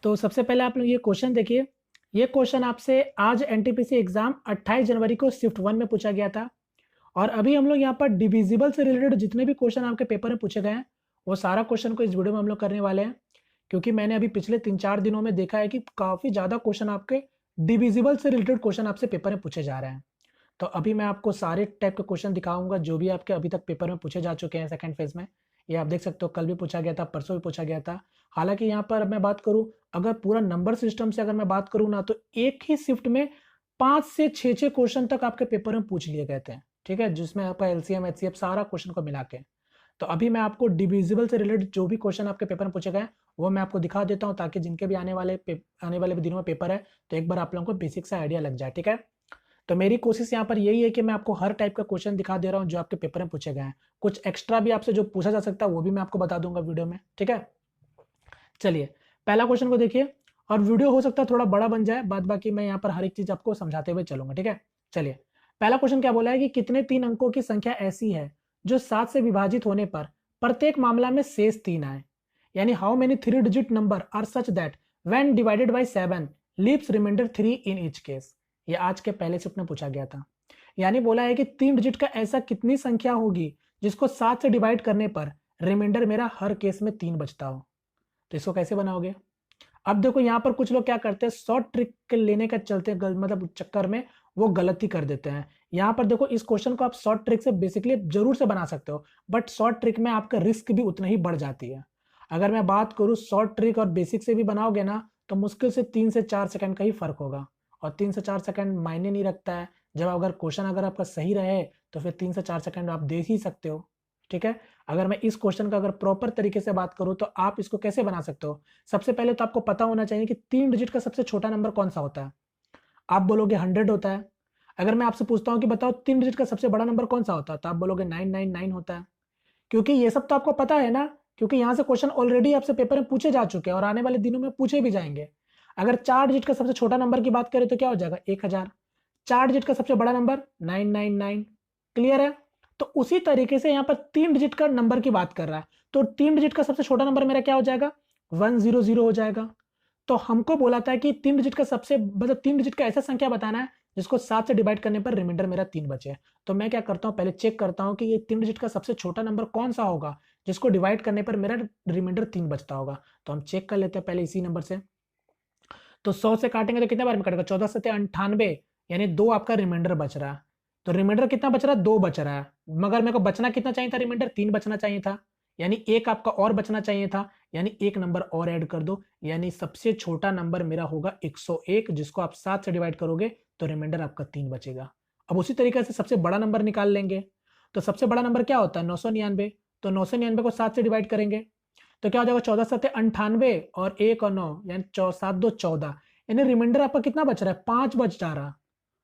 तो सबसे पहले आप लोग ये क्वेश्चन देखिए। ये क्वेश्चन आपसे आज एनटीपीसी एग्जाम 28 जनवरी को शिफ्ट 1 में पूछा गया था। और अभी हम लोग यहाँ पर डिविजिबल से रिलेटेड जितने भी क्वेश्चन आपके पेपर में पूछे गए हैं वो सारा क्वेश्चन को इस वीडियो में हम लोग करने वाले हैं। क्योंकि मैंने अभी पिछले 3-4 दिनों में देखा है कि काफ़ी ज़्यादा क्वेश्चन आपके डिविजिबल से रिलेटेड क्वेश्चन आपसे पेपर में पूछे जा रहे हैं। तो अभी मैं आपको सारे टाइप के क्वेश्चन दिखाऊंगा जो भी आपके अभी तक पेपर में पूछे जा चुके हैं सेकंड फेज में। ये आप देख सकते हो, कल भी पूछा गया था, परसों भी पूछा गया था। हालांकि यहाँ पर मैं बात करूँ, अगर पूरा नंबर सिस्टम से अगर मैं बात करूँ ना, तो एक ही शिफ्ट में 5 से 6 क्वेश्चन तक आपके पेपर में पूछ लिए गए थे। ठीक है, जिसमें आपका एलसीएम एचसीएफ सारा क्वेश्चन को मिला के। तो अभी मैं आपको डिविजिबल से रिलेटेड जो भी क्वेश्चन आपके पेपर में पूछे गए वो मैं आपको दिखा देता हूँ, ताकि जिनके भी आने वाले दिनों में पेपर है तो एक बार आप लोगों को बेसिक सा आइडिया लग जाए। ठीक है, तो मेरी कोशिश यहाँ पर यही है कि मैं आपको हर टाइप का क्वेश्चन दिखा दे रहा हूँ जो आपके पेपर में पूछे गए हैं। कुछ एक्स्ट्रा भी आपसे जो पूछा जा सकता है वो भी मैं आपको बता दूंगा वीडियो में। ठीक है, चलिए पहला क्वेश्चन को देखिए। और वीडियो हो सकता है थोड़ा बड़ा बन जाए, बाद बाकी मैं यहाँ पर हर एक चीज आपको समझाते हुए चलूंगा। ठीक है, चलिए पहला क्वेश्चन क्या बोला है कि कितने 3 अंकों की संख्या ऐसी है जो 7 से विभाजित होने पर प्रत्येक मामला में शेष 3 आए। यानी how many 3 digit number are such that when divided by 7 leaves remainder 3 in each case. ये आज के पहले शिफ्ट में पूछा गया था। यानी बोला है कि 3 डिजिट का ऐसा कितनी संख्या होगी जिसको 7 से डिवाइड करने पर रिमाइंडर मेरा हर केस में 3 बचता हो। तो इसको कैसे बनाओगे? अब देखो यहाँ पर कुछ लोग क्या करते हैं, शॉर्ट ट्रिक लेने का चलते मतलब चक्कर में वो गलती कर देते हैं। यहाँ पर देखो, इस क्वेश्चन को आप शॉर्ट ट्रिक से बेसिकली जरूर से बना सकते हो, बट शॉर्ट ट्रिक में आपका रिस्क भी उतना ही बढ़ जाती है। अगर मैं बात करूँ शॉर्ट ट्रिक और बेसिक से भी बनाओगे ना, तो मुश्किल से 3 से 4 सेकंड का ही फर्क होगा। और 3 से 4 सेकंड मायने नहीं रखता है। जब अगर क्वेश्चन अगर आपका सही रहे तो फिर 3 से 4 सेकंड आप दे ही सकते हो। ठीक है, अगर मैं इस क्वेश्चन का अगर प्रॉपर तरीके से बात करूं तो आप इसको कैसे बना सकते हो। सबसे पहले तो आपको पता होना चाहिए कि 3 डिजिट का सबसे छोटा नंबर कौन सा होता है। आप बोलोगे 100 होता है। अगर मैं आपसे पूछता हूं कि बताओ 3 डिजिट का सबसे बड़ा नंबर कौन सा होता है, तो आप बोलोगे 999 होता है। क्योंकि ये सब तो आपको पता है ना, क्योंकि यहां से क्वेश्चन ऑलरेडी आपसे पेपर में पूछे जा चुके हैं और आने वाले दिनों में पूछे भी जाएंगे। अगर 4 डिजिट का सबसे छोटा नंबर की बात करें तो क्या हो जाएगा, 1000। 4 डिजिट का सबसे बड़ा नंबर 999। क्लियर है? तो उसी तरीके से यहाँ पर 3 डिजिट का नंबर की बात कर रहा है, तो 3 डिजिट का सबसे छोटा नंबर मेरा क्या हो जाएगा, 100 हो जाएगा। तो हमको बोला था कि 3 डिजिट का सबसे मतलब 3 डिजिट का ऐसा संख्या बताना है जिसको 7 से डिवाइड करने पर रिमाइंडर मेरा 3 बचे। तो मैं क्या करता हूँ, पहले चेक करता हूँ कि ये 3 डिजिट का सबसे छोटा नंबर कौन सा होगा जिसको डिवाइड करने पर मेरा रिमाइंडर 3 बचता होगा। तो हम चेक कर लेते हैं पहले इसी नंबर से। तो 100 से काटेंगे तो कितने बार में कटेगा, 14 से 98, यानी 2 आपका रिमाइंडर बच रहा है। तो रिमाइंडर कितना बच रहा है, 2 बच रहा है। मगर मेरे को बचना कितना चाहिए था, रिमाइंडर 3 बचना चाहिए था। यानी एक आपका और बचना चाहिए था, यानी एक नंबर और ऐड कर दो। यानी सबसे छोटा नंबर मेरा होगा 101, जिसको आप 7 से डिवाइड करोगे तो रिमाइंडर आपका 3 बचेगा। अब उसी तरीके से सबसे बड़ा नंबर निकाल लेंगे। तो सबसे बड़ा नंबर क्या होता है, 999। तो 999 को 7 से डिवाइड करेंगे तो क्या हो जाएगा, 14 7 98 और 1 और 9 यानी 7 2 14। यानी रिमाइंडर आपका कितना बच रहा है, 5 बच जा रहा।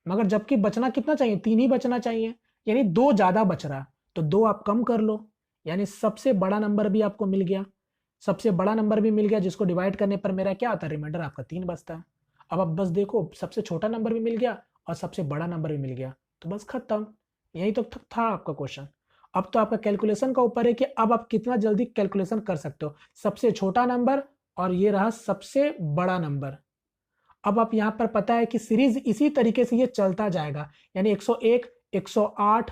मगर जबकि बचना कितना चाहिए, 3 ही बचना चाहिए, यानी 2 ज्यादा बच रहा। तो 2 आप कम कर लो, यानी सबसे बड़ा नंबर भी आपको मिल गया। सबसे बड़ा नंबर भी मिल गया जिसको डिवाइड करने पर मेरा क्या आता है, रिमाइंडर आपका 3 बचता है। अब आप बस देखो, सबसे छोटा नंबर भी मिल गया और सबसे बड़ा नंबर भी मिल गया, तो बस खत्म। यही तो था आपका क्वेश्चन। अब तो आपका कैलकुलेशन का ऊपर है कि अब आप कितना जल्दी कैलकुलेशन कर सकते हो। सबसे छोटा नंबर और ये रहा सबसे बड़ा नंबर। अब आप यहां पर पता है कि सीरीज इसी तरीके से ये चलता जाएगा, यानी 101 108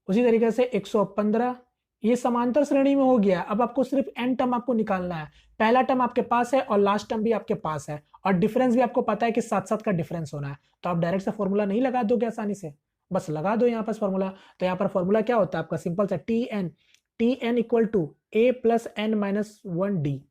उसी तरीके से 115, ये समांतर श्रेणी में हो गया। अब आपको सिर्फ एन टर्म आपको निकालना है। पहला टर्म आपके पास है और लास्ट टर्म भी आपके पास है, और डिफरेंस भी आपको पता है कि साथ साथ का डिफरेंस होना है। तो आप डायरेक्ट से फॉर्मूला नहीं लगा दोगे आसानी से, बस लगा दो यहाँ पर फॉर्मूला। तो यहाँ पर फॉर्मूला क्या होता है आपका, सिंपल सा t n equal to a plus n minus 1 d.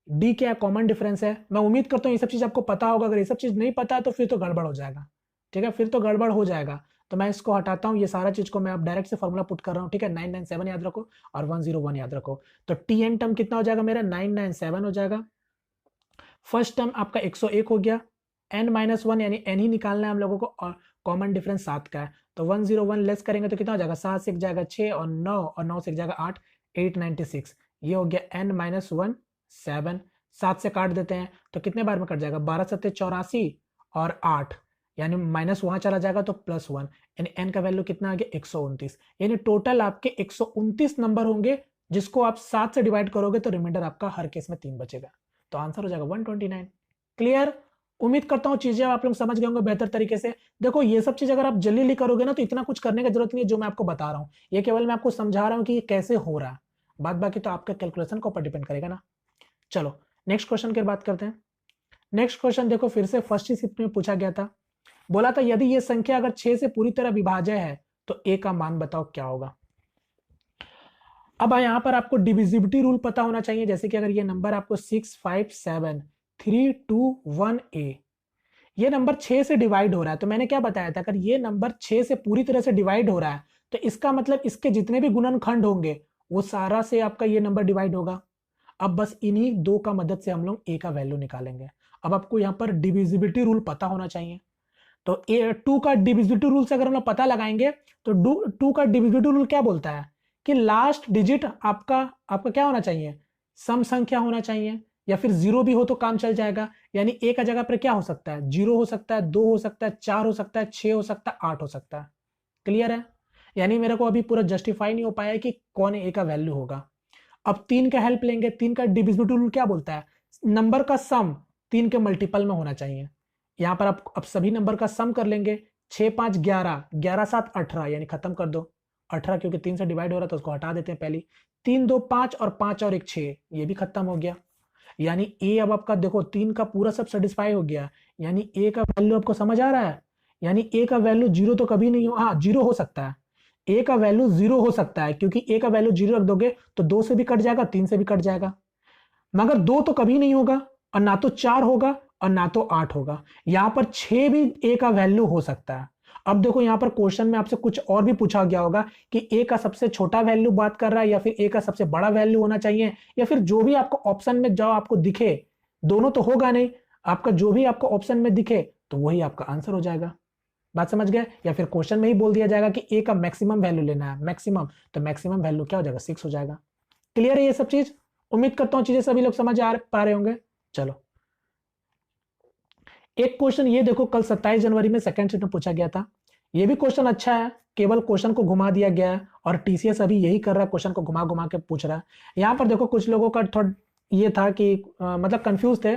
D क्या कॉमन डिफरेंस है। मैं उम्मीद करता हूँ ये सब चीज आपको पता होगा। अगर ये सब चीज नहीं पता है तो फिर तो गड़बड़ हो जाएगा। ठीक है, फिर तो गड़बड़ हो जाएगा। तो मैं इसको हटाता हूँ, ये सारा चीज को मैं अब डायरेक्ट से फॉर्मूला पुट कर रहा हूँ। ठीक है, 997 याद रखो और 101 याद रखो। तो टी एन टर्म कितना हो जाएगा मेरा, 997 हो जाएगा। फर्स्ट टर्म आपका 101 हो गया। एन माइनस 1 यानी एन ही निकालना है हम लोगों को, और कॉमन डिफरेंस 7 का है। तो 101 लेस करेंगे तो कितना हो जाएगा, 7 से जाएगा 6 और 9 और 9 से जाएगा 8, 896। ये हो गया एन माइनस 1 7। 7 से काट देते हैं तो कितने बार में कट जाएगा, 12 सत्ते 84 और 8, यानी माइनस वहां चला जाएगा तो +1, यानी एन का वैल्यू कितना आ गया, 129। यानी टोटल आपके 129 नंबर होंगे जिसको आप 7 से डिवाइड करोगे तो रिमाइंडर आपका हर केस में 3 बचेगा। तो आंसर हो जाएगा 129। क्लियर? उम्मीद करता हूं चीजें आप लोग समझ गए होंगे बेहतर तरीके से। देखो ये सब चीज अगर आप जल्दी करोगे ना तो इतना कुछ करने की जरूरत नहीं है जो मैं आपको बता रहा हूं, ये केवल मैं आपको समझा रहा हूं कि ये कैसे हो रहा है, बात बाकी तो आपके कैलकुलेशन के ऊपर डिपेंड करेगा ना। चलो नेक्स्ट क्वेश्चन की बात करते हैं। नेक्स्ट क्वेश्चन देखो फिर से फर्स्ट ही शिफ्ट में पूछा गया था। बोला था यदि ये संख्या अगर 6 से पूरी तरह विभाज्य है तो a का मान बताओ क्या होगा। अब यहां पर आपको डिविजिबिलिटी रूल पता होना चाहिए, जैसे कि अगर ये नंबर आपको 6 5 7 3 2 1 a, ये नंबर 6 से डिवाइड हो रहा है, तो मैंने क्या बताया था, अगर ये नंबर 6 से पूरी तरह से डिवाइड हो रहा है तो इसका मतलब इसके जितने भी गुणनखंड होंगे वो सारा से आपका ये नंबर डिवाइड होगा। अब बस इन्हीं दो का मदद से हम लोग a का वैल्यू निकालेंगे। अब आपको यहाँ पर डिविजिबिलिटी रूल पता होना चाहिए, तो टू का डिविजिबिलिटी रूल से अगर हम लोग पता लगाएंगे तो टू का डिविजिबिलिटी रूल क्या बोलता है कि लास्ट डिजिट आपका आपका क्या होना चाहिए, सम संख्या होना चाहिए, या फिर जीरो भी हो तो काम चल जाएगा। यानी ए का जगह पर क्या हो सकता है, जीरो हो सकता है, 2 हो सकता है, 4 हो सकता है, 6 हो सकता है, 8 हो सकता है। क्लियर है? यानी मेरे को अभी पूरा जस्टिफाई नहीं हो पाया कि कौन ए का वैल्यू होगा। अब 3 का हेल्प लेंगे, 3 का डिविजिबिलिटी रूल क्या बोलता है, नंबर का सम 3 के मल्टीपल में होना चाहिए। यहां पर आप अब सभी नंबर का सम कर लेंगे, 6 5 11, 11 7 18, यानी खत्म कर दो 18, क्योंकि 3 से डिवाइड हो रहा है तो उसको हटा देते हैं पहले। 3 2 5 और 5 और 1 6, ये भी खत्म हो गया। यानी ए अब आपका देखो 3 का पूरा सब सेटिस्फाई हो गया, यानी ए का वैल्यू आपको समझ आ रहा है। यानी ए का वैल्यू जीरो तो कभी नहीं हो, हाँ जीरो हो सकता है, ए का वैल्यू जीरो हो सकता है, क्योंकि ए का वैल्यू जीरो रख दोगे तो 2 से भी कट जाएगा, 3 से भी कट जाएगा, मगर 2 तो कभी नहीं होगा, और ना तो 4 होगा और ना तो 8 होगा। यहां पर 6 भी ए का वैल्यू हो सकता है। अब देखो यहां पर क्वेश्चन में आपसे कुछ और भी पूछा गया होगा कि ए का सबसे छोटा वैल्यू बात कर रहा है या फिर ए का सबसे बड़ा वैल्यू होना चाहिए, या फिर जो भी आपको ऑप्शन में जो आपको दिखे, दोनों तो होगा नहीं, आपका जो भी आपको ऑप्शन में दिखे तो वही आपका आंसर हो जाएगा। बात समझ गए? या फिर क्वेश्चन में ही बोल दिया जाएगा कि ए का मैक्सिमम वैल्यू लेना है, मैक्सिमम, तो मैक्सिमम वैल्यू क्या हो जाएगा, 6 हो जाएगा। क्लियर है ये सब चीज? उम्मीद करता हूं चीजें सभी लोग समझ आ पा रहे होंगे। चलो एक क्वेश्चन ये देखो, कल 27 जनवरी में सेकंड शिफ्ट में पूछा गया था। ये भी क्वेश्चन अच्छा है, केवल क्वेश्चन को घुमा दिया गया है और टीसीएस अभी यही कर रहा है, क्वेश्चन को घुमा घुमा के पूछ रहा है। यहां पर देखो कुछ लोगों का थोड़ा ये था कि मतलब कंफ्यूज थे।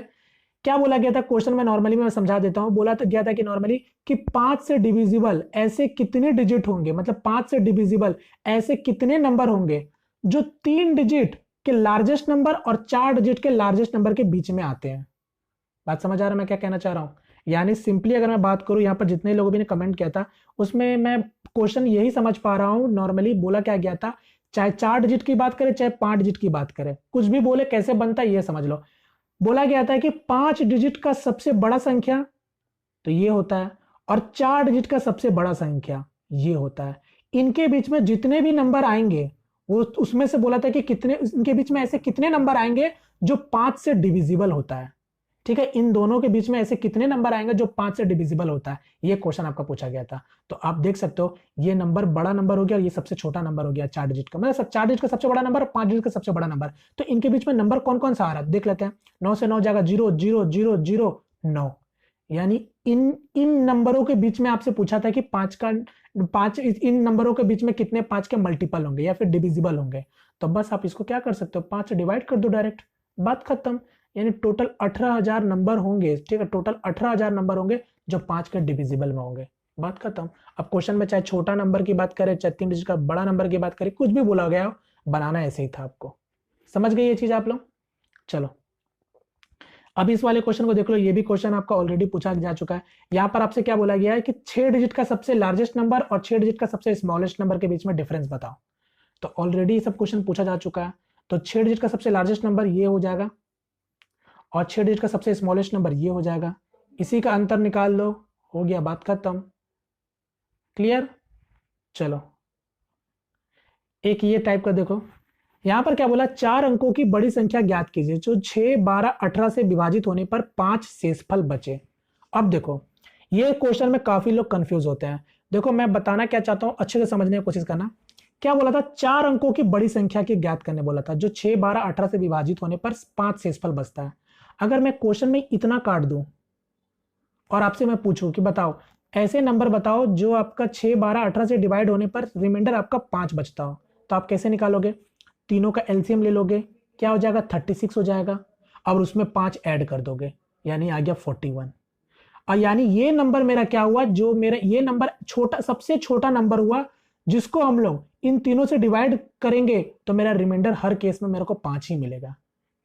क्या बोला गया था क्वेश्चन में, नॉर्मली मैं समझा देता हूं। बोला तो गया था कि नॉर्मली कि 5 से डिविजिबल ऐसे कितने डिजिट होंगे, मतलब 5 से डिविजिबल ऐसे कितने नंबर होंगे जो 3 डिजिट के लार्जेस्ट नंबर और 4 डिजिट के लार्जेस्ट नंबर के बीच में आते हैं। बात समझ आ रहा है मैं क्या कहना चाह रहा हूं? यानी सिंपली अगर मैं बात करूं, यहां पर जितने लोगों ने कमेंट किया था उसमें मैं क्वेश्चन यही समझ पा रहा हूं। नॉर्मली बोला क्या गया था, चाहे 4 डिजिट की बात करें चाहे 5 डिजिट की बात करें, कुछ भी बोले कैसे बनता है ये समझ लो। बोला गया था कि 5 डिजिट का सबसे बड़ा संख्या तो ये होता है, और 4 डिजिट का सबसे बड़ा संख्या ये होता है। इनके बीच में जितने भी नंबर आएंगे वो उसमें से बोला था कि कितने, इनके बीच में ऐसे कितने नंबर आएंगे जो 5 से डिविजिबल होता है। ठीक है, इन दोनों के बीच में ऐसे कितने नंबर आएंगे जो 5 से डिविजिबल होता है, ये क्वेश्चन आपका पूछा गया था। तो आप देख सकते हो ये नंबर बड़ा नंबर हो गया और ये सबसे छोटा नंबर हो गया 4 डिजिट का, मतलब 4 डिजिट का सबसे बड़ा नंबर, 5 डिजिट का सबसे बड़ा नंबर। तो इनके बीच में नंबर कौन कौन सा आ रहा है देख लेते हैं। 9 से 9 जाएगा 0 0 0 0 9, यानी इन इन नंबरों के बीच में आपसे पूछा था कि 5 इन नंबरों के बीच में कितने 5 के मल्टीपल होंगे या फिर डिविजिबल होंगे। तो बस आप इसको क्या कर सकते हो, 5 से डिवाइड कर दो डायरेक्ट, बात खत्म। यानी टोटल 18,000 नंबर होंगे। ठीक है, टोटल 18,000 नंबर होंगे जो 5 के डिविजिबल में होंगे, बात खत्म। अब क्वेश्चन में चाहे छोटा नंबर की बात करें चाहे 3 डिजिट का बड़ा नंबर की बात करें, कुछ भी बोला गया हो, बनाना ऐसे ही था आपको। समझ गए ये चीज आप लोग? चलो अब इस वाले क्वेश्चन को देख लो, ये भी क्वेश्चन आपका ऑलरेडी पूछा जा चुका है। यहां पर आपसे क्या बोला गया है कि 6 डिजिट का सबसे लार्जेस्ट नंबर और 6 डिजिट का सबसे स्मॉलेस्ट नंबर के बीच में डिफरेंस बताओ। तो ऑलरेडी सब क्वेश्चन पूछा जा चुका है। तो 6 डिजिट का सबसे लार्जेस्ट नंबर ये हो जाएगा और 6 डिजिट का सबसे स्मॉलेस्ट नंबर ये हो जाएगा, इसी का अंतर निकाल लो, हो गया, बात खत्म। क्लियर? चलो एक ये टाइप का देखो, यहां पर क्या बोला, 4 अंकों की बड़ी संख्या ज्ञात कीजिए जो 6 12 18 से विभाजित होने पर 5 शेषफल बचे। अब देखो ये क्वेश्चन में काफी लोग कंफ्यूज होते हैं। देखो मैं बताना क्या चाहता हूं, अच्छे से समझने की कोशिश करना। क्या बोला था, 4 अंकों की बड़ी संख्या की ज्ञात करने बोला था जो 6 12 18 से विभाजित होने पर 5 शेषफल बचता है। अगर मैं क्वेश्चन में इतना काट दूं और आपसे मैं पूछूं कि बताओ ऐसे नंबर बताओ जो आपका 6 12 18 से डिवाइड होने पर रिमाइंडर आपका 5 बचता हो, तो आप कैसे निकालोगे? तीनों का एलसीएम ले लोगे, क्या हो जाएगा, 36 हो जाएगा। अब उसमें 5 ऐड कर दोगे, यानी आ गया 41। और यानी ये नंबर मेरा क्या हुआ, जो मेरा ये नंबर छोटा, सबसे छोटा नंबर हुआ जिसको हम लोग इन तीनों से डिवाइड करेंगे तो मेरा रिमाइंडर हर केस में मेरे को 5 ही मिलेगा।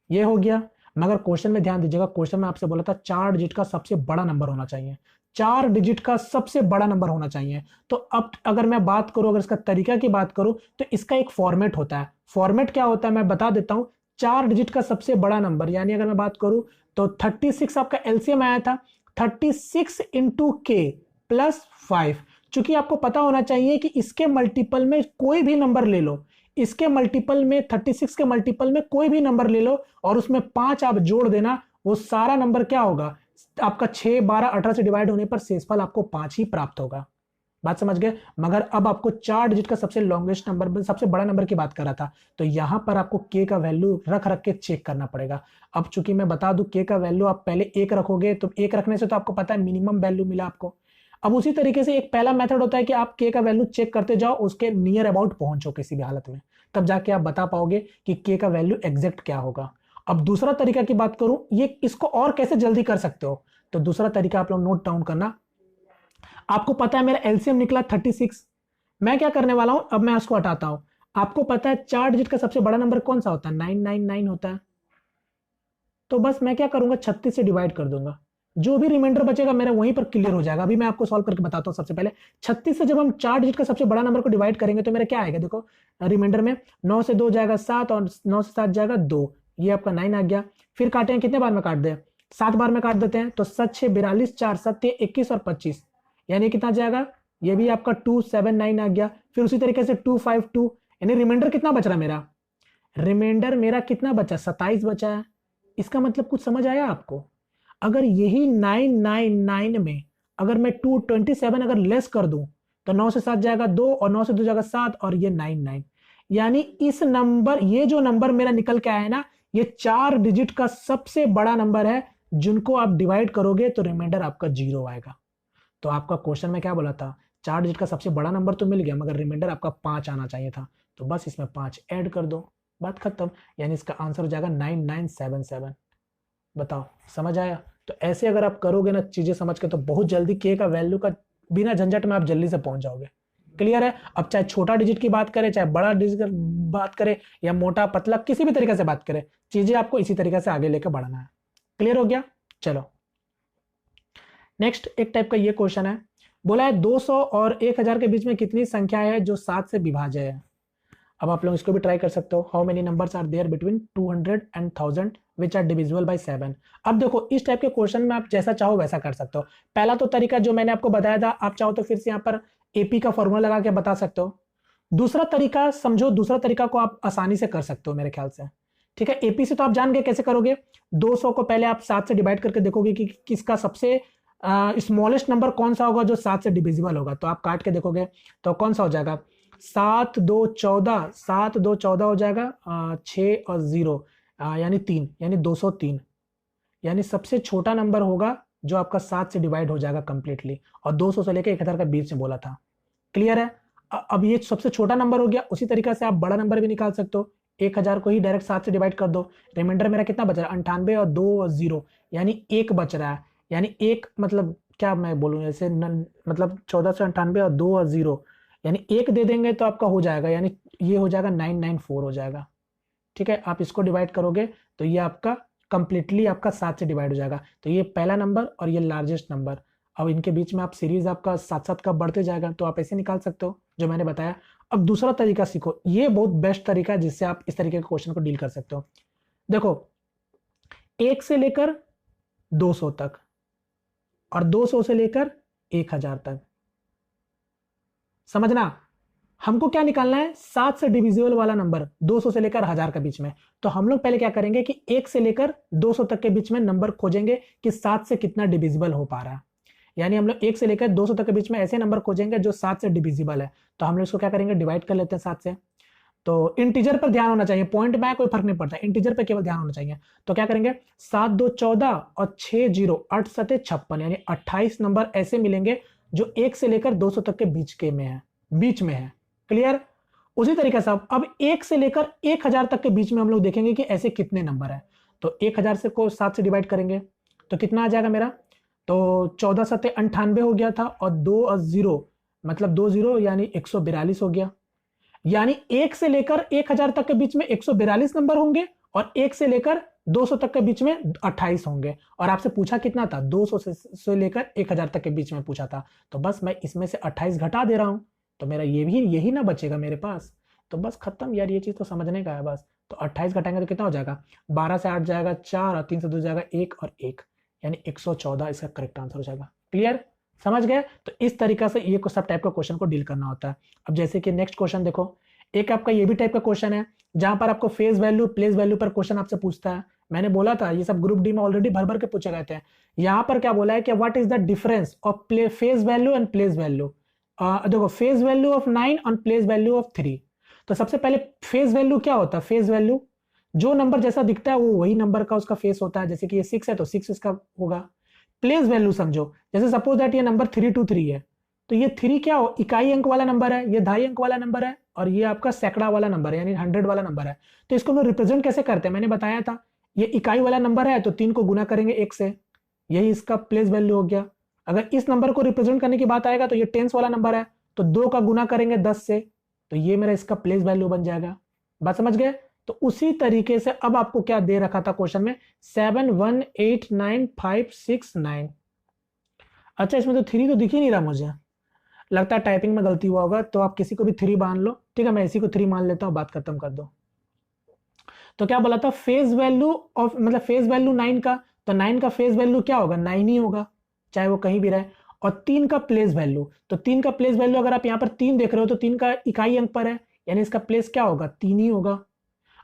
ये हो गया। मगर क्वेश्चन में ध्यान दीजिएगा, क्वेश्चन में आपसे बोला था 4 डिजिट का सबसे बड़ा नंबर होना चाहिए, 4 डिजिट का सबसे बड़ा नंबर होना चाहिए। तो अब अगर मैं बात करूं, अगर इसका तरीका की बात करूं, तो इसका एक फॉर्मेट होता है। फॉर्मेट क्या होता है मैं बता देता हूं। 4 डिजिट का सबसे बड़ा नंबर, यानी अगर मैं बात करूं तो 36 आपका एलसीएम आया था, 36 इंटू के प्लस 5। चूंकि आपको पता होना चाहिए कि इसके मल्टीपल में कोई भी नंबर ले लो, इसके मल्टीपल में 36 के मल्टीपल में कोई भी नंबर ले लो और उसमें 5 आप जोड़ देना, वो सारा नंबर क्या होगा आपका 6, 12, 18 से डिवाइड होने पर शेषफल आपको 5 ही प्राप्त होगा। बात समझ गए। मगर अब आपको 4 डिजिट का सबसे लॉन्गेस्ट नंबर, सबसे बड़ा नंबर की बात कर रहा था, तो यहां पर आपको के का वैल्यू रख रख के चेक करना पड़ेगा। अब चूंकि मैं बता दूं के का वैल्यू आप पहले 1 रखोगे, तो 1 रखने से तो आपको पता है मिनिमम वैल्यू मिला आपको। अब उसी तरीके से एक पहला मेथड होता है कि आप के का वैल्यू चेक करते जाओ, उसके नियर अबाउट पहुंचो किसी भी हालत में, तब जाके आप बता पाओगे कि के का वैल्यू एग्जैक्ट क्या होगा। अब दूसरा तरीका की बात करूं, ये इसको और कैसे जल्दी कर सकते हो, तो दूसरा तरीका आप लोग नोट डाउन करना। आपको पता है मेरा एलसीएम निकला 36। मैं क्या करने वाला हूं, अब मैं उसको हटाता हूं। आपको पता है 4 डिजिट का सबसे बड़ा नंबर कौन सा होता है, 999 होता है। तो बस मैं क्या करूंगा, 36 से डिवाइड कर दूंगा, जो भी रिमाइंडर बचेगा मेरा वहीं पर क्लियर हो जाएगा। अभी मैं आपको सॉल्व करके बताता हूं। सबसे पहले 36 से जब हम 4 डिजिट का सबसे बड़ा नंबर को डिवाइड करेंगे तो मेरा क्या आएगा, देखो रिमाइंडर में 9 से 2 जाएगा 7 और 9 से 7 जाएगा 2, ये आपका 9 आ गया। फिर काटें, कितने बार में काट दे, 7 बार में काट देते हैं, तो 7 6 42, 4 7 21 और 25, यानी कितना जाएगा, ये भी आपका 279 आ गया। फिर उसी तरीके से 252, यानी रिमाइंडर कितना बच रहा है मेरा, रिमाइंडर मेरा कितना बचा, 27 बचा है। इसका मतलब कुछ समझ आया आपको। अगर यही 999 में अगर मैं 227 अगर लेस कर दूं, तो 9 से 7 जाएगा 2 और 9 से 2 जाएगा 7 और ये 99, यानी इस नंबर, ये जो नंबर मेरा निकल के आया है ना, ये 4 डिजिट का सबसे बड़ा नंबर है, जिनको आप डिवाइड करोगे तो रिमाइंडर आपका 0 आएगा। तो आपका क्वेश्चन में क्या बोला था, 4 डिजिट का सबसे बड़ा नंबर तो मिल गया, मगर रिमाइंडर आपका 5 आना चाहिए था, तो बस इसमें 5 ऐड कर दो, बात खत्म। यानी इसका आंसर हो जाएगा 9977। बताओ समझ आया। तो ऐसे अगर आप करोगे ना चीजें समझ के, तो बहुत जल्दी के का वैल्यू का बिना झंझट में आप जल्दी से पहुंच जाओगे। क्लियर है। अब चाहे छोटा डिजिट की बात करें, चाहे बड़ा डिजिट की बात करें, या मोटा पतला किसी भी तरीके से बात करें, चीजें आपको इसी तरीके से आगे लेकर बढ़ना है। क्लियर हो गया। चलो नेक्स्ट एक टाइप का ये क्वेश्चन है, बोला है 200 और 1000 के बीच में कितनी संख्या है जो 7 से विभाज्य है। अब आप लोग इसको भी ट्राई कर सकते हो, how many numbers are there between 200 and 1000 which are divisible by 7। अब देखो इस टाइप के क्वेश्चन में आप जैसा चाहो वैसा कर सकते हो। पहला तो तरीका जो मैंने आपको बताया था, आप चाहो तो फिर से यहाँ पर एपी का फॉर्मूला लगा के बता सकते हो। दूसरा तरीका समझो, दूसरा तरीका को आप आसानी से कर सकते हो मेरे ख्याल से। ठीक है, एपी से तो आप जान गए कैसे करोगे। 200 को पहले आप 7 से डिवाइड करके देखोगे कि किसका सबसे स्मॉलेस्ट नंबर कौन सा होगा जो 7 से डिविजिबल होगा, तो आप काट के देखोगे तो कौन सा हो जाएगा, 7 2 14, 7 2 14 हो जाएगा, 6 और 0 यानी 3, यानी 203, यानी सबसे छोटा नंबर होगा जो आपका 7 से डिवाइड हो जाएगा कंप्लीटली, और 200 से लेकर 1000 का बीच में बोला था। क्लियर है। अब ये सबसे छोटा नंबर हो गया। उसी तरीके से आप बड़ा नंबर भी निकाल सकते हो। 1000 को ही डायरेक्ट 7 से डिवाइड कर दो, रिमाइंडर मेरा कितना बच रहा है, 98 और 2 और 0, यानी 1 बच रहा है। यानी 1 मतलब क्या मैं बोलूँ ऐसे, मतलब 1498 और 2 और 0, यानी 1 दे देंगे तो आपका हो जाएगा, यानी ये हो जाएगा 994 हो जाएगा। ठीक है, आप इसको डिवाइड करोगे तो ये आपका कंप्लीटली आपका 7 से डिवाइड हो जाएगा। तो ये पहला नंबर और ये लार्जेस्ट नंबर, अब इनके बीच में आप सीरीज आपका साथ साथ का बढ़ते जाएगा, तो आप ऐसे निकाल सकते हो जो मैंने बताया। अब दूसरा तरीका सीखो, ये बहुत बेस्ट तरीका है जिससे आप इस तरीके के क्वेश्चन को डील कर सकते हो। देखो 1 से लेकर 200 तक और 200 से लेकर 1000 तक, समझना हमको क्या निकालना है, 7 से डिविजिबल वाला नंबर 200 से लेकर 1000 के बीच में। तो हम लोग पहले क्या करेंगे कि 1 से लेकर 200 तक के बीच में नंबर खोजेंगे कि 7 से कितना डिविजिबल हो पा रहा है। यानी हम लोग 1 से लेकर 200 तक के बीच में ऐसे नंबर खोजेंगे जो 7 से डिविजिबल है। तो हम लोग इसको क्या करेंगे, डिवाइड कर लेते हैं 7 से। तो इंटीजर पर ध्यान होना चाहिए, पॉइंट में कोई फर्क नहीं पड़ता, इंटीजर पर केवल ध्यान होना चाहिए। तो क्या करेंगे, 7 2 14 और 6 0 8 7 56, यानी 28 नंबर ऐसे मिलेंगे जो 1 से लेकर 200 तक के बीच में है। क्लियर। उसी तरीके से अब 1 से लेकर 1000 तक के बीच में हम लोग देखेंगे कि ऐसे कितने नंबर है। तो 1000 से को 7 से डिवाइड करेंगे तो कितना आ जाएगा मेरा, तो 14 सत्ते 98 हो गया था, और 2 और 0 मतलब 2 0 यानी 142 हो गया। यानी 1 से लेकर 1000 तक के बीच में 142 नंबर होंगे, और 1 से लेकर 200 तक के बीच में 28 होंगे। और आपसे पूछा कितना था, 200 से लेकर 1000 तक के बीच में पूछा था, तो बस मैं इसमें से 28 घटा दे रहा हूं, तो मेरा ये भी यही ना बचेगा मेरे पास। तो बस खत्म यार, ये चीज तो समझने का है बस। तो 28 घटाएंगे तो कितना हो जाएगा, 12 से 8 जाएगा 4, और 3 से 2 जाएगा 1 और 1, यानी 114 इसका करेक्ट आंसर हो जाएगा। क्लियर, समझ गए। तो इस तरीके से ये सब टाइप का क्वेश्चन को डील करना होता है। अब जैसे कि नेक्स्ट क्वेश्चन देखो, एक आपका ये भी टाइप का क्वेश्चन है जहां पर आपको फेस वैल्यू प्लेस वैल्यू पर क्वेश्चन आपसे पूछता है। मैंने बोला था ये सब ग्रुप डी में ऑलरेडी भर भर के पूछे गए थे। यहां पर क्या बोला है कि what is the difference of face value and place value. देखो, फेस वैल्यू ऑफ 9 और प्लेस वैल्यू ऑफ 3। तो सबसे पहले फेस वैल्यू क्या होता है, फेस वैल्यू जो नंबर जैसा दिखता है वो वही नंबर का उसका फेस होता है। जैसे कि ये 6 है तो 6 इसका होगा। प्लेस वैल्यू समझो, जैसे सपोज दैट ये नंबर 323 है, तो ये 3 क्या हो, इकाई अंक वाला नंबर है, ये 2.5 अंक वाला नंबर है, और ये आपका सैकड़ा वाला नंबर है यानी 100 वाला नंबर है। तो इसको हम रिप्रेजेंट कैसे करते हैं, मैंने बताया था, ये इकाई वाला नंबर है तो 3 को गुना करेंगे 1 से, यही इसका प्लेस वैल्यू हो गया। अगर इस नंबर को रिप्रेजेंट करने की बात आएगा तो ये टेंस वाला नंबर है, तो 2 का गुना करेंगे 10 से, तो ये मेरा इसका प्लेस वैल्यू बन जाएगा। बात समझ गए। तो उसी तरीके से अब आपको क्या दे रखा था क्वेश्चन में, 7 1 8 9 5 6 9। अच्छा, इसमें तो 3 तो दिख ही नहीं रहा मुझे, लगता है टाइपिंग में गलती हुआ होगा, तो आप किसी को भी 3 मान लो, ठीक है, मैं इसी को 3 मान लेता हूं, बात खत्म कर दो। तो क्या बोला था, फेस वैल्यू ऑफ मतलब फेस वैल्यू 9 का, तो 9 का फेस वैल्यू क्या होगा, 9 ही होगा, चाहे वो कहीं भी रहे। और 3 का प्लेस वैल्यू, तो 3 का प्लेस वैल्यू अगर आप यहाँ पर 3 देख रहे हो तो 3 का इकाई अंक पर है, यानी इसका प्लेस क्या होगा, 3 ही होगा।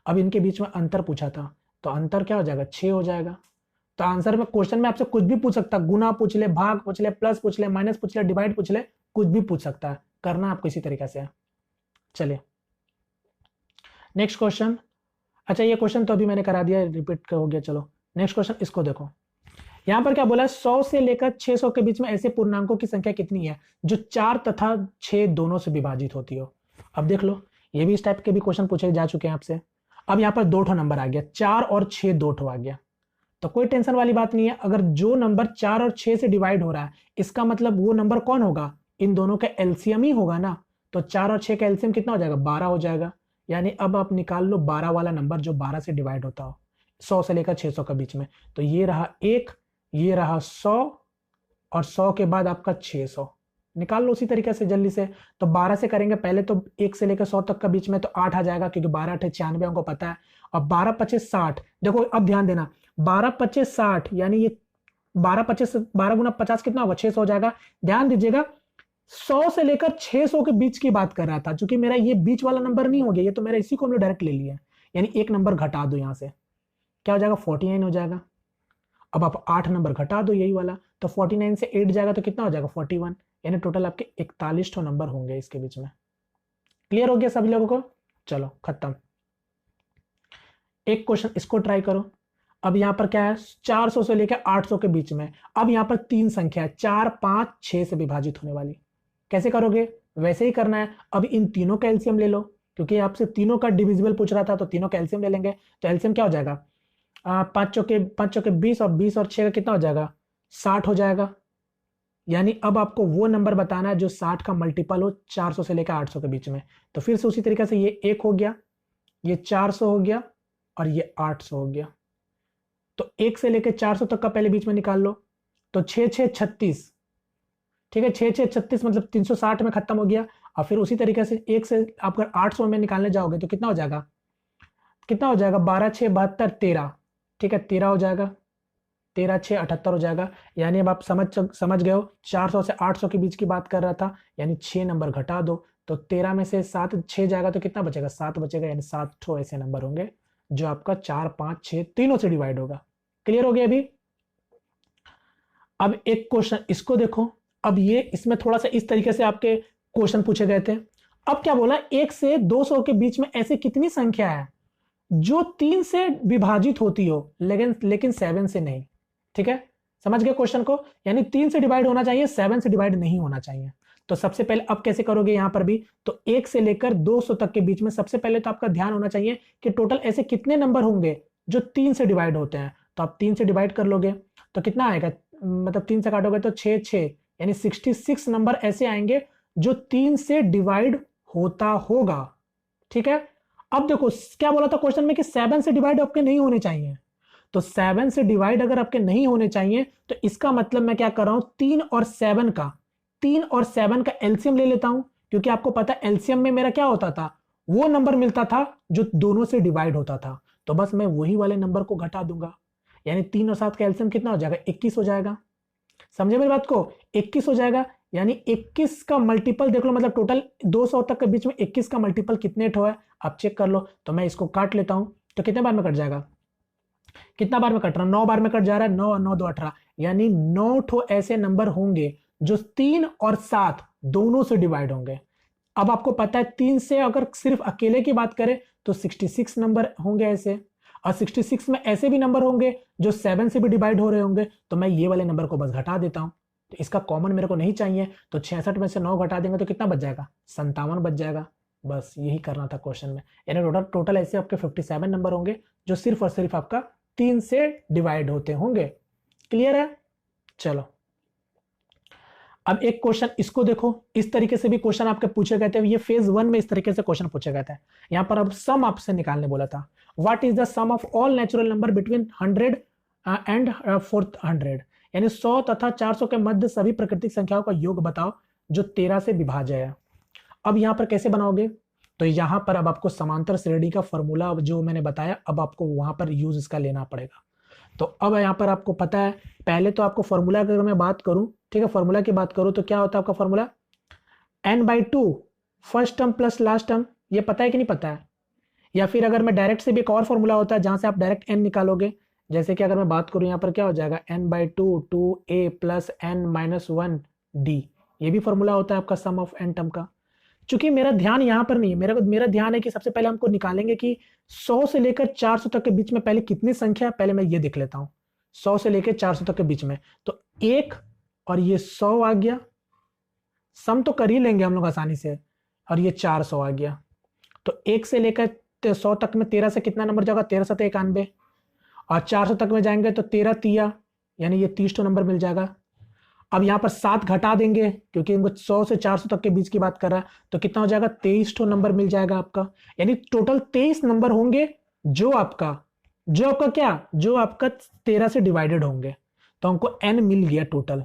अब इनके बीच में अंतर पूछा था, तो अंतर क्या हो जाएगा, 6 हो जाएगा। तो आंसर में क्वेश्चन में आपसे कुछ भी पूछ सकता है, गुना पूछ ले, भाग पूछ ले, प्लस पूछ ले, माइनस पूछ ले, डिवाइड पूछ ले, कुछ भी पूछ सकता है, करना आपको इसी तरीके से है। चलिए नेक्स्ट क्वेश्चन। अच्छा, ये क्वेश्चन तो अभी मैंने करा दिया, रिपीट हो गया। चलो नेक्स्ट क्वेश्चन, इसको देखो। यहां पर क्या बोला है, 100 से लेकर 600 के बीच में ऐसे पूर्णांकों की संख्या कितनी है जो 4 तथा 6 दोनों से विभाजित होती हो। अब देख लो, ये भी इस टाइप के भी क्वेश्चन पूछे जा चुके हैं आपसे। अब यहाँ पर 2 ठो नंबर आ गया, 4 और 6 2 ठो आ गया, तो कोई टेंशन वाली बात नहीं है। अगर जो नंबर 4 और 6 से डिवाइड हो रहा है, इसका मतलब वो नंबर कौन होगा, इन दोनों का एलसीएम ही होगा ना। तो 4 और 6 का एलसीएम कितना हो जाएगा, 12 हो जाएगा। यानी अब आप निकाल लो 12 वाला नंबर जो 12 से डिवाइड होता हो 100 से लेकर 600 के बीच में। तो ये रहा 1, ये रहा 100, और 100 के बाद आपका 600 निकाल लो उसी तरीके से जल्दी से। तो 12 से करेंगे पहले, तो 1 से लेकर 100 तक का बीच में तो 8 आ जाएगा, क्योंकि 12 8 96 हमको पता है। और 12 25 60, देखो अब ध्यान देना, 12 25 60 यानी ये 12 25 12 गुना 50 कितना होगा, 600 हो जाएगा। ध्यान दीजिएगा, 100 से लेकर 600 के बीच की बात कर रहा था, क्योंकि मेरा ये बीच वाला नंबर नहीं हो गया, ये तो मेरा इसी को हमने डायरेक्ट ले लिया, यानी एक नंबर घटा दो यहां से, क्या हो जाएगा, 49 हो जाएगा। अब आप 8 नंबर घटा दो यही वाला, तो 49 से 8 जाएगा तो कितना हो जाएगा, 41, यानी टोटल आपके 41 ठो नंबर होंगे इसके बीच में। क्लियर हो गया सभी लोगों को। चलो खत्म। एक क्वेश्चन इसको ट्राई करो। अब यहां पर क्या है, 400 से लेकर 800 के बीच में। अब यहां पर 3 संख्या है, 4 5 6 से विभाजित होने वाली। कैसे करोगे, वैसे ही करना है। अब इन तीनों का एलसीएम ले लो, क्योंकि आपसे तीनों का डिविजिबल पूछ रहा था, तो तीनों का एलसीएम ले लेंगे। तो एलसीएम क्या हो जाएगा, 5 चौके 20, और 20 और 6 का कितना हो जाएगा, 60 हो जाएगा। यानी अब आपको वो नंबर बताना है जो 60 का मल्टीपल हो 400 से लेकर 800 के बीच में। तो फिर से उसी तरीके से ये 1 हो गया, ये 400 हो गया, और ये 800 हो गया। तो 1 से लेकर 400 तक का पहले बीच में निकाल लो, तो 6 6 36, ठीक है, 6 6 36 मतलब 360 में खत्म हो गया। और फिर उसी तरीके से 1 से आप अगर 800 में निकालने जाओगे तो कितना हो जाएगा, 12 6 72 13, ठीक है, 13 हो जाएगा, 13 6 78 हो जाएगा। यानी अब आप समझ गए हो, 400 से 800 के बीच की बात कर रहा था, यानी 6 नंबर घटा दो, तो 13 में से 7 6 जाएगा तो कितना बचेगा, 7 बचेगा। यानी 7 ठो ऐसे नंबर होंगे जो आपका 4 5 6 तीनों से डिवाइड होगा। क्लियर हो गया अभी। अब एक क्वेश्चन इसको देखो। अब ये इसमें थोड़ा सा इस तरीके से आपके क्वेश्चन पूछे गए थे। अब क्या बोला, 1 से 200 के बीच में ऐसी कितनी संख्या है जो 3 से विभाजित होती हो लेकिन 7 से नहीं। ठीक है, समझ गए क्वेश्चन को, यानी 3 से डिवाइड होना चाहिए, 7 से डिवाइड नहीं होना चाहिए। तो सबसे पहले अब कैसे करोगे यहां पर भी, तो 1 से लेकर 200 तक के बीच में सबसे पहले तो आपका ध्यान होना चाहिए कि टोटल ऐसे कितने नंबर होंगे जो 3 से डिवाइड होते हैं। तो आप 3 से डिवाइड कर लोगे तो कितना आएगा, मतलब 3 से काटोगे तो 6 6, यानी 66 नंबर ऐसे आएंगे जो 3 से डिवाइड होता होगा। ठीक है, अब देखो क्या बोला था क्वेश्चन में कि 7 से डिवाइड आपके नहीं होने चाहिए। तो 7 से डिवाइड अगर आपके नहीं होने चाहिए तो इसका मतलब मैं क्या कर रहा हूं, 3 और 7 का एलसीएम ले लेता हूं, क्योंकि आपको पता है एलसीएम में मेरा क्या होता था, वो नंबर मिलता था जो दोनों से डिवाइड होता था। तो बस मैं वही वाले नंबर को घटा दूंगा, यानी 3 और 7 का एलसीएम कितना हो जाएगा, 21 हो जाएगा। समझे मेरी बात को, 21 हो जाएगा। यानी 21 का मल्टीपल देख लो, मतलब टोटल 200 तक के बीच में 21 का मल्टीपल कितने ठो है आप चेक कर लो। तो मैं इसको काट लेता हूं, तो कितने बार में कट जाएगा, कितना बार में कट रहा हूं, 9 बार में कट जा रहा है, 9 और 9 2 18, यानी 9 ठो ऐसे नंबर होंगे जो 3 और 7 दोनों से डिवाइड होंगे। अब आपको पता है 3 से अगर सिर्फ अकेले की बात करें तो 66 नंबर होंगे ऐसे, और 66 में ऐसे भी नंबर होंगे जो 7 से भी डिवाइड हो रहे होंगे। तो मैं ये वाले नंबर को बस घटा देता हूं, तो इसका कॉमन मेरे को नहीं चाहिए, तो 66 में से 9 घटा देंगे तो कितना बच जाएगा, 57 बच जाएगा। बस यही करना था क्वेश्चन में, यानी टोटल ऐसे आपके 57 नंबर होंगे जो सिर्फ और सिर्फ आपका 3 से डिवाइड होते होंगे। क्लियर है, चलो अब एक क्वेश्चन इसको देखो, इस तरीके से भी क्वेश्चन आपके पूछे गए थे, ये फेज 1 में इस तरीके से क्वेश्चन पूछे गए थे। यहां पर अब सम आपसे निकालने बोला था, what is the sum of all natural number between 100 and 400, यानी 100 तथा 400 के मध्य सभी प्राकृतिक संख्याओं का योग बताओ जो 13 से विभाज्य है। अब यहां पर कैसे बनाओगे, तो यहां पर अब आपको समांतर श्रेणी का फॉर्मूला जो मैंने बताया, अब आपको वहां पर यूज इसका लेना पड़ेगा। तो अब यहां पर आपको पता है, पहले तो आपको फॉर्मूला अगर मैं बात करूं, ठीक है, फॉर्मूला की बात करूं तो क्या होता है आपका formula, n/2 first term plus last term, ये पता है कि नहीं पता है। या फिर अगर मैं डायरेक्ट से भी एक और फॉर्मूला होता है जहां से आप डायरेक्ट n निकालोगे, जैसे कि अगर मैं बात करूं यहां पर क्या हो जाएगा, n/2 2a प्लस n-1d, ये भी फॉर्मूला होता है आपका सम ऑफ n टर्म का। चूंकि मेरा ध्यान यहां पर नहीं है, मेरा ध्यान है कि सबसे पहले हमको निकालेंगे कि 100 से लेकर 400 तक के बीच में पहले कितनी संख्या है, पहले मैं ये देख लेता हूं। 100 से लेकर 400 तक के बीच में तो 1 और ये 100 आ गया, सम तो कर ही लेंगे हम लोग आसानी से, और ये 400 आ गया। तो 1 से लेकर 100 तक में 13 से कितना नंबर जाएगा, 13 7 91, और 400 तक में जाएंगे तो 13 तिया, यानी ये 30 नंबर मिल जाएगा। अब यहां पर 7 घटा देंगे क्योंकि इनको 100 से 400 तक के बीच की बात कर रहा है, तो कितना हो जाएगा, 23 नंबर मिल जाएगा आपका, यानी टोटल 23 नंबर होंगे जो आपका क्या, जो आपका 13 से डिवाइडेड होंगे। तो हमको n मिल गया टोटल।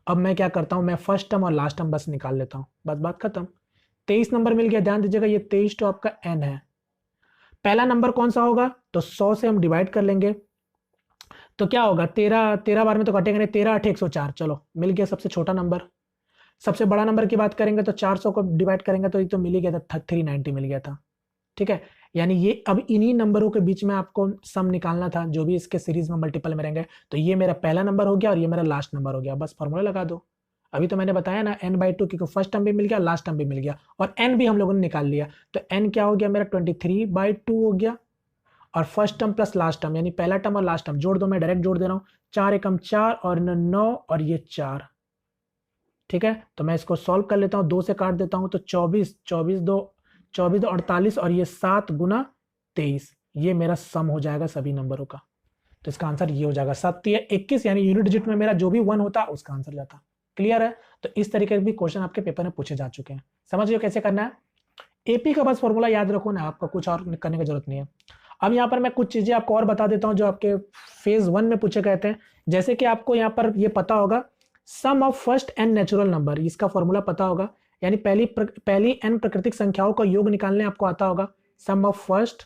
अब मैं क्या करता हूं, मैं फर्स्ट टर्म और लास्ट टर्म बस निकाल लेता हूं, बस बात खत्म। 23 नंबर मिल गया, ध्यान दीजिएगा ये 23 तो आपका n है। पहला नंबर कौन सा होगा, तो 100 से हम डिवाइड कर लेंगे, तो क्या होगा, 13 बार में तो कटेंगे नहीं, 13 8 104, चलो मिल गया सबसे छोटा नंबर। सबसे बड़ा नंबर की बात करेंगे तो 400 को डिवाइड करेंगे तो ये तो मिल ही गया था, 390 मिल गया था। ठीक है, यानी ये अब इन्हीं नंबरों के बीच में आपको सम निकालना था जो भी इसके सीरीज में मल्टीपल में रहेंगे। तो ये मेरा पहला नंबर हो गया और ये मेरा लास्ट नंबर हो गया, बस फॉर्मूला लगा दो। अभी तो मैंने बताया ना n/2, क्योंकि फर्स्ट टर्म भी मिल गया, लास्ट टर्म भी मिल गया, और n भी हम लोगों ने निकाल लिया। तो n क्या हो गया मेरा, 23/2 हो गया, और first term plus last term यानी पहला टर्म और लास्ट टर्म जोड़ दो, मैं डायरेक्ट जोड़ दे रहा हूं, 4 एकम 4 और 9 और ये 4। ठीक है, तो मैं इसको सॉल्व कर लेता हूं, 2 से काट देता हूं तो 24 24 2 48, और ये 7 गुना 23, ये मेरा सम हो जाएगा सभी नंबरों का। तो इसका आंसर ये हो जाएगा 7 या 21, यानी यूनिट डिजिट में मेरा जो भी 1 होता उसका आंसर जाता। क्लियर है, तो इस तरीके के भी क्वेश्चन आपके पेपर में पूछे जा चुके हैं। समझ लो कैसे करना है, एपी का बस फॉर्मूला याद रखो ना, आपका कुछ और करने की जरूरत नहीं है। अब यहाँ पर मैं कुछ चीजें आपको और बता देता हूं जो आपके फेज 1 में पूछे गए थे। जैसे कि आपको यहाँ पर ये पता होगा, sum of first n natural number, इसका फॉर्मूला पता होगा, यानी पहली n प्राकृतिक संख्याओं का योग निकालने आपको आता होगा। सम ऑफ फर्स्ट,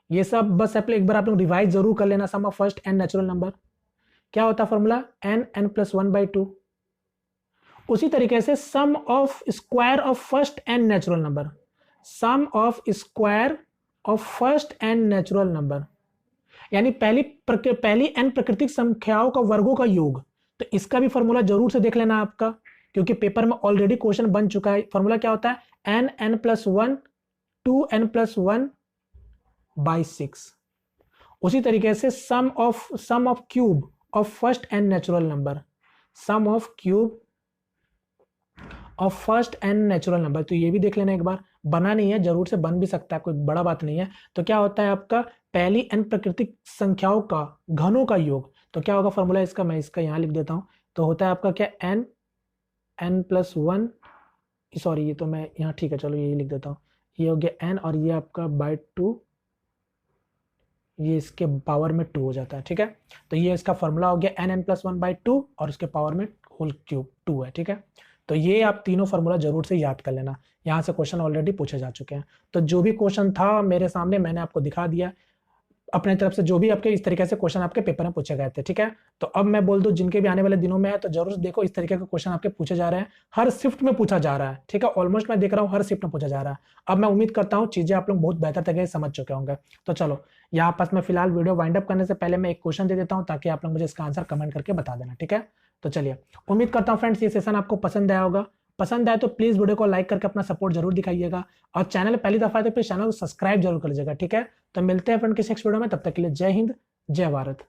ये सब बस एक बार आप लोग रिवाइज जरूर कर लेना। Sum of first n natural number क्या होता है फॉर्मूला, n + 1/2। उसी तरीके से sum of square of first n natural number, sum of square of first n natural number, यानी पहली n प्राकृतिक संख्याओं का वर्गों का योग। तो इसका भी फॉर्मूला जरूर से देख लेना आपका, क्योंकि पेपर में ऑलरेडी क्वेश्चन बन चुका है। फॉर्मूला क्या होता है, n + 1 2n + 1/6। उसी तरीके से sum of cube of first n natural number, sum of cube of first n natural number, तो ये भी देख लेना एक बार। बना नहीं है, जरूर से बन भी सकता है, कोई बड़ा बात नहीं है। तो क्या होता है आपका पहली n प्राकृतिक संख्याओं का घनों का योग। तो क्या होगा फॉर्मूला इसका, मैं इसका यहाँ लिख देता हूँ। तो होता है आपका क्या n+1, सॉरी ये तो मैं यहाँ, ठीक है चलो यही लिख देता हूँ। ये हो गया n और ये आपका बाय 2, ये इसके पावर में 2 हो जाता है, ठीक है। तो ये इसका फॉर्मूला हो गया n+1/2 और उसके पावर में होल क्यूब 2 है, ठीक है। तो ये आप तीनों फार्मूला जरूर से याद कर लेना, यहाँ से क्वेश्चन ऑलरेडी पूछे जा चुके हैं। तो जो भी क्वेश्चन था मेरे सामने मैंने आपको दिखा दिया अपने तरफ से, जो भी आपके इस तरीके से क्वेश्चन आपके पेपर में पूछे गए थे, ठीक है। तो अब मैं बोल दूं जिनके भी आने वाले दिनों में है तो जरूर देखो इस तरीके के क्वेश्चन आपके पूछे जा रहे हैं, हर शिफ्ट में पूछा जा रहा है, ठीक है। ऑलमोस्ट मैं देख रहा हूँ हर शिफ्ट में पूछा जा रहा है। अब मैं उम्मीद करता हूँ चीजें आप लोग बहुत बेहतर तरीके से समझ चुके होंगे। तो चलो यहाँ पास मैं फिलहाल वीडियो वाइंड अप करने से पहले मैं एक क्वेश्चन दे देता हूँ ताकि आप लोग मुझे इसका आंसर कमेंट करके बता देना, ठीक है। तो चलिए, उम्मीद करता हूँ फ्रेंड्स ये सेशन आपको पसंद आया होगा। पसंद आए तो प्लीज वीडियो को लाइक करके अपना सपोर्ट जरूर दिखाइएगा, और चैनल पहली दफा है तो प्लीज चैनल को सब्सक्राइब जरूर कर लीजिएगा, ठीक है। तो मिलते हैं फ्रेंड किसी नेक्स्ट वीडियो में, तब तक के लिए जय हिंद, जय भारत।